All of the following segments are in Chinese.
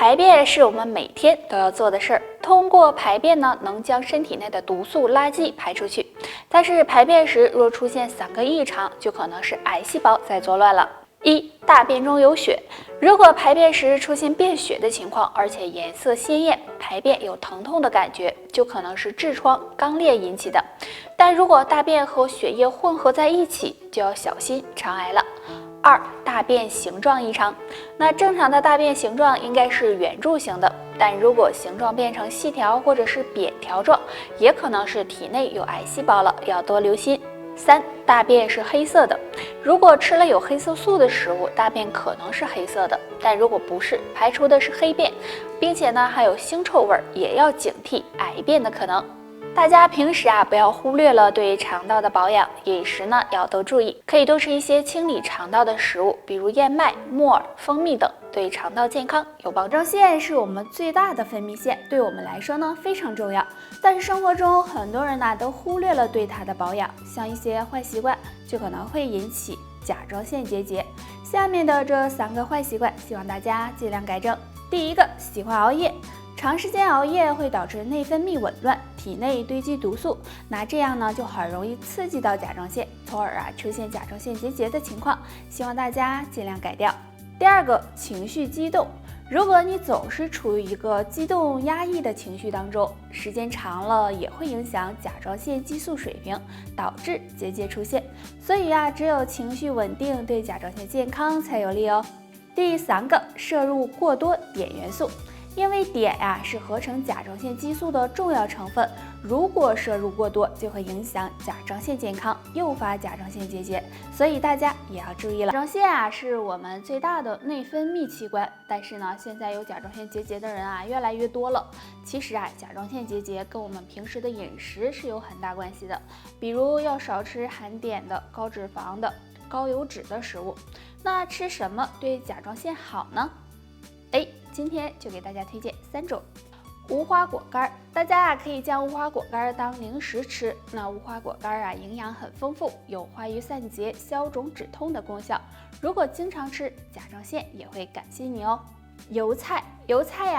排便是我们每天都要做的事儿，通过排便呢，能将身体内的毒素、垃圾排出去。但是排便时若出现3个异常，就可能是癌细胞在作乱了。1. 大便中有血，如果排便时出现便血的情况，而且颜色鲜艳，排便有疼痛的感觉，就可能是痔疮、肛裂引起的。但如果大便和血液混合在一起，就要小心肠癌了。2. 大便形状异常，那正常的大便形状应该是圆柱形的，但如果形状变成细条或者是扁条状，也可能是体内有癌细胞了，要多留心。3. 大便是黑色的，如果吃了有黑色素的食物，大便可能是黑色的，但如果不是，排出的是黑便，并且呢还有腥臭味，也要警惕癌变的可能。大家平时不要忽略了对肠道的保养，饮食呢要多注意，可以多吃一些清理肠道的食物，比如燕麦、木耳、蜂蜜等，对肠道健康有帮助。甲状腺是我们最大的分泌腺，对我们来说呢非常重要，但是生活中很多人呢都忽略了对它的保养，像一些坏习惯就可能会引起甲状腺结节。下面的这3个坏习惯，希望大家尽量改正。第一个，喜欢熬夜。长时间熬夜会导致内分泌紊乱，体内堆积毒素，那这样呢就很容易刺激到甲状腺，从而出现甲状腺结节的情况，希望大家尽量改掉。第二个，情绪激动。如果你总是处于一个激动压抑的情绪当中，时间长了也会影响甲状腺激素水平，导致结节出现。所以只有情绪稳定，对甲状腺健康才有利哦。第3个，摄入过多碘元素。因为碘是合成甲状腺激素的重要成分，如果摄入过多，就会影响甲状腺健康，诱发甲状腺结节，所以大家也要注意了。甲状腺是我们最大的内分泌器官，但是呢，现在有甲状腺结节的人越来越多了。其实甲状腺结节跟我们平时的饮食是有很大关系的，比如要少吃含碘的、高脂肪的、高油脂的食物。那吃什么对甲状腺好呢？今天就给大家推荐3种。无花果干，大家可以将无花果干当零食吃。那无花果干营养很丰富，有化瘀散结、消肿止痛的功效。如果经常吃，甲状腺也会感谢你哦。油菜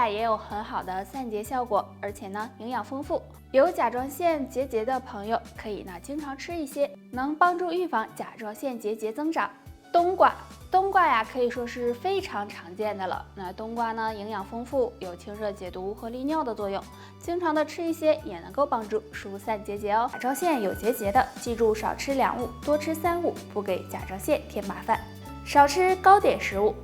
也有很好的散结效果，而且呢营养丰富。有甲状腺结节的朋友可以经常吃一些，能帮助预防甲状腺结节增长。冬瓜可以说是非常常见的了。那冬瓜呢，营养丰富，有清热解毒和利尿的作用，经常的吃一些也能够帮助疏散结节哦。甲状腺有结节的，记住少吃2物，多吃3物，不给甲状腺添麻烦。少吃高碘食物。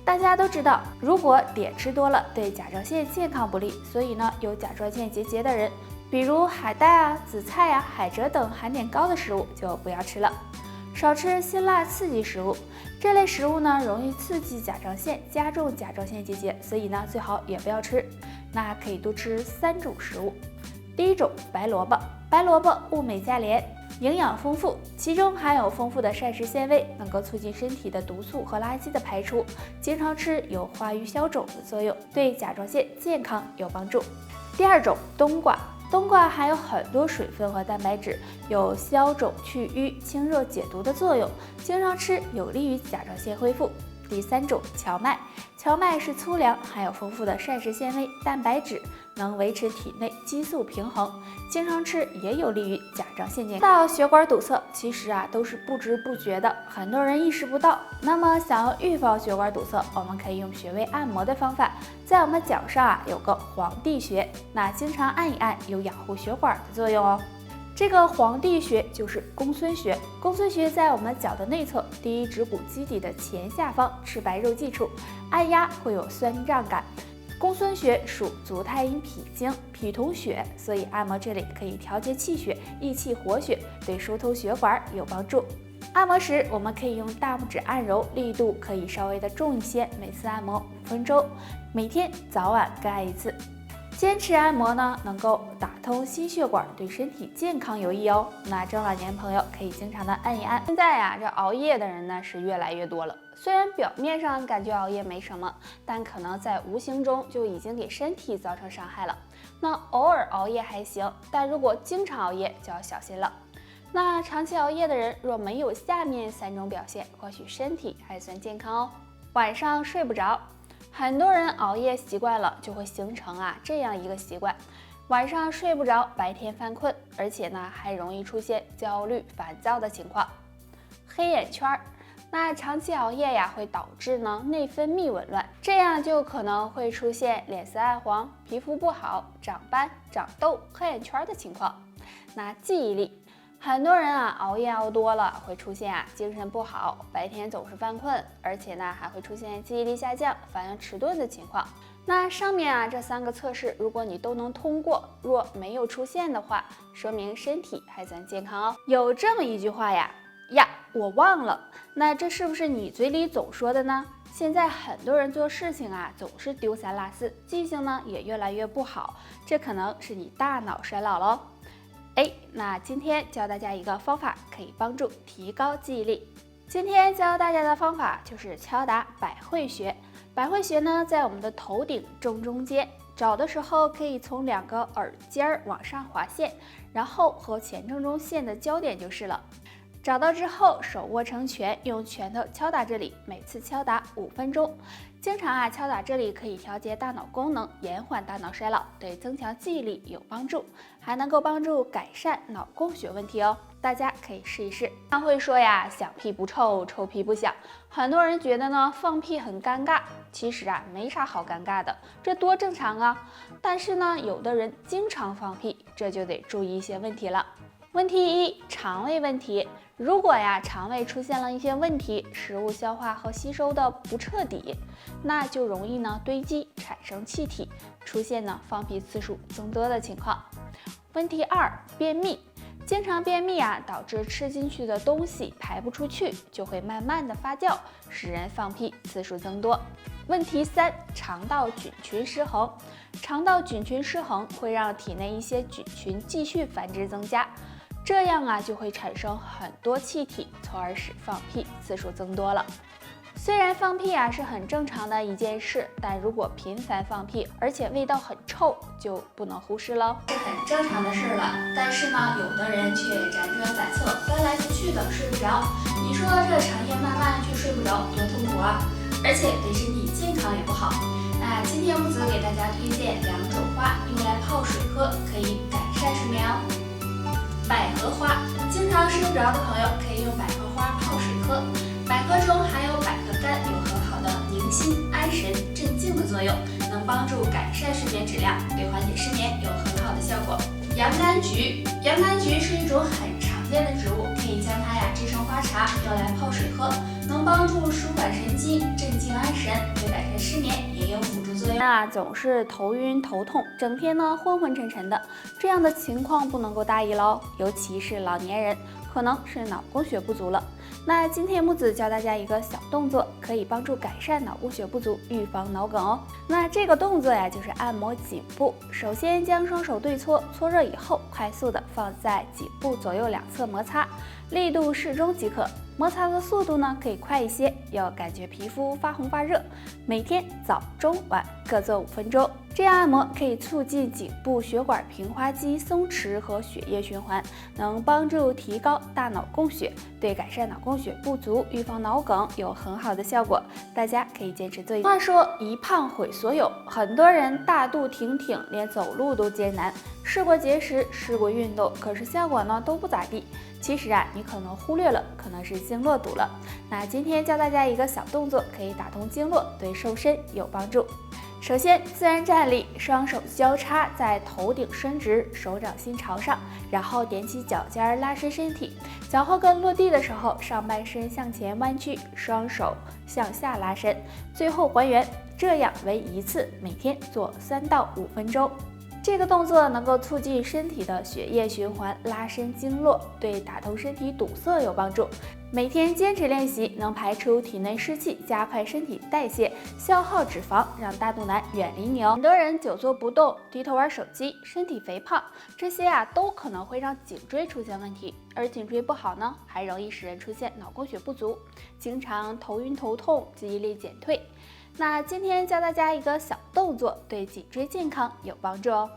大家都知道，如果碘吃多了，对甲状腺健康不利，所以呢，有甲状腺结节的人，比如海带紫菜海蜇等含碘高的食物就不要吃了。少吃辛辣刺激食物，这类食物呢容易刺激甲状腺，加重甲状腺结节，所以呢最好也不要吃。那可以多吃3种食物。第1种，白萝卜。白萝卜物美价廉，营养丰富，其中含有丰富的膳食纤维，能够促进身体的毒素和垃圾的排出。经常吃有化瘀消肿的作用，对甲状腺健康有帮助。第2种，冬瓜。冬瓜含有很多水分和蛋白质，有消肿去瘀、清热解毒的作用，经常吃有利于甲状腺恢复。第3种，荞麦。荞麦是粗粮，含有丰富的膳食纤维、蛋白质，能维持体内激素平衡，经常吃也有利于甲状腺健康。到血管堵塞，其实都是不知不觉的，很多人意识不到。那么想要预防血管堵塞，我们可以用穴位按摩的方法，在我们脚上有个皇帝穴，那经常按一按，有养护血管的作用哦。这个皇帝穴就是公孙穴，公孙穴在我们脚的内侧，第1指骨基底的前下方赤白肉际处，按压会有酸胀感。公孙穴属足太阴脾经，脾同血，所以按摩这里可以调节气血，益气活血，对疏通血管有帮助。按摩时我们可以用大拇指按揉，力度可以稍微的重一些，每次按摩5分钟，每天早晚各按1次。坚持按摩呢，能够打通心血管，对身体健康有益哦。那中老年朋友可以经常的按一按。现在这熬夜的人呢是越来越多了，虽然表面上感觉熬夜没什么，但可能在无形中就已经给身体造成伤害了。那偶尔熬夜还行，但如果经常熬夜就要小心了。那长期熬夜的人若没有下面3种表现，或许身体还算健康哦。晚上睡不着。很多人熬夜习惯了，就会形成这样一个习惯，晚上睡不着，白天犯困，而且呢还容易出现焦虑、烦躁的情况。黑眼圈，那长期熬夜会导致内分泌紊乱，这样就可能会出现脸色暗黄、皮肤不好、长斑、长痘、黑眼圈的情况。那记忆力。很多人熬夜熬多了，会出现精神不好，白天总是犯困，而且呢还会出现记忆力下降、反应迟钝的情况。那上面这3个测试，如果你都能通过，若没有出现的话，说明身体还算健康哦。有这么一句话呀，我忘了，那这是不是你嘴里总说的呢？现在很多人做事情总是丢三落四，记性呢也越来越不好，这可能是你大脑衰老喽。那今天教大家一个方法，可以帮助提高记忆力。今天教大家的方法就是敲打百会穴。百会穴呢，在我们的头顶正中间，找的时候可以从2个耳尖往上划线，然后和前正中线的交点就是了。找到之后，手握成拳，用拳头敲打这里，每次敲打5分钟。经常敲打这里可以调节大脑功能，延缓大脑衰老，对增强记忆力有帮助，还能够帮助改善脑供血问题哦。大家可以试一试。他会说响屁不臭，臭屁不响。很多人觉得放屁很尴尬，其实没啥好尴尬的，这多正常啊。但是有的人经常放屁，这就得注意一些问题了。问题1，肠胃问题。如果肠胃出现了一些问题，食物消化和吸收的不彻底，那就容易堆积产生气体，出现放屁次数增多的情况。问题2，便秘。经常便秘导致吃进去的东西排不出去，就会慢慢的发酵，使人放屁次数增多。问题3，肠道菌群失衡。肠道菌群失衡会让体内一些菌群继续繁殖增加，这样就会产生很多气体，从而使放屁次数增多了。虽然放屁是很正常的一件事，但如果频繁放屁，而且味道很臭，就不能忽视了。是很正常的事了，但是有的人却辗转反侧，翻来覆去的睡不着。你说这长夜漫漫却睡不着，多痛苦啊！而且对身体健康也不好。那今天木子给大家推荐2种花，用来泡水喝，可以改善睡眠哦。百合花，经常睡不着的朋友可以用百合花泡水喝。百合中含有百合苷，有很好的宁心、安神、镇静的作用，能帮助改善睡眠质量，对缓解失眠有很好的效果。洋甘菊，洋甘菊是一种很常见的植物，可以将它制成花茶，用来泡水喝，能帮助舒缓神经、镇静安神，对改善失眠也有辅助作用。总是头晕头痛，整天昏昏沉沉的，这样的情况不能够大意喽，尤其是老年人，可能是脑供血不足了。那今天木子教大家一个小动作，可以帮助改善脑供血不足，预防脑梗哦。那这个动作就是按摩颈部。首先将双手对搓，搓热以后，快速的放在颈部左右两侧摩擦，力度适中即可。摩擦的速度可以快一些，要感觉皮肤发红发热。每天早中晚各做5分钟。这样按摩可以促进颈部血管平滑肌松弛和血液循环，能帮助提高大脑供血，对改善脑供血不足、预防脑梗有很好的效果。大家可以坚持做。话说一胖毁所有，很多人大肚挺挺，连走路都艰难，试过节食，试过运动，可是效果都不咋地。其实你可能忽略了，可能是经络堵了。那今天教大家一个小动作，可以打通经络，对瘦身有帮助。首先，自然站立，双手交叉在头顶伸直，手掌心朝上，然后踮起脚尖拉伸身体，脚后跟落地的时候，上半身向前弯曲，双手向下拉伸，最后还原，这样为1次，每天做3到5分钟。这个动作能够促进身体的血液循环，拉伸经络，对打通身体堵塞有帮助。每天坚持练习，能排出体内湿气，加快身体代谢，消耗脂肪，让大肚腩远离你哦。很多人久坐不动，低头玩手机，身体肥胖，这些都可能会让颈椎出现问题。而颈椎不好还容易使人出现脑供血不足，经常头晕头痛，记忆力减退。那今天教大家一个小动作，对颈椎健康有帮助哦。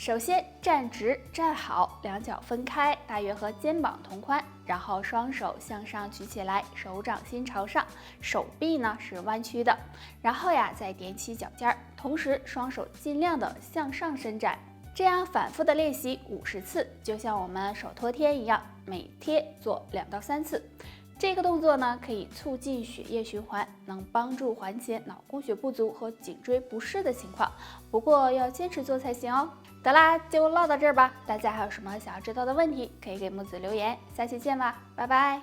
首先站直站好，两脚分开，大约和肩膀同宽，然后双手向上举起来，手掌心朝上，手臂呢是弯曲的，然后再踮起脚尖儿，同时双手尽量的向上伸展，这样反复的练习50次，就像我们手托贴一样，每贴做2到3次。这个动作呢，可以促进血液循环，能帮助缓解脑供血不足和颈椎不适的情况。不过要坚持做才行哦。得啦，就唠到这儿吧。大家还有什么想要知道的问题，可以给木子留言。下期见吧，拜拜。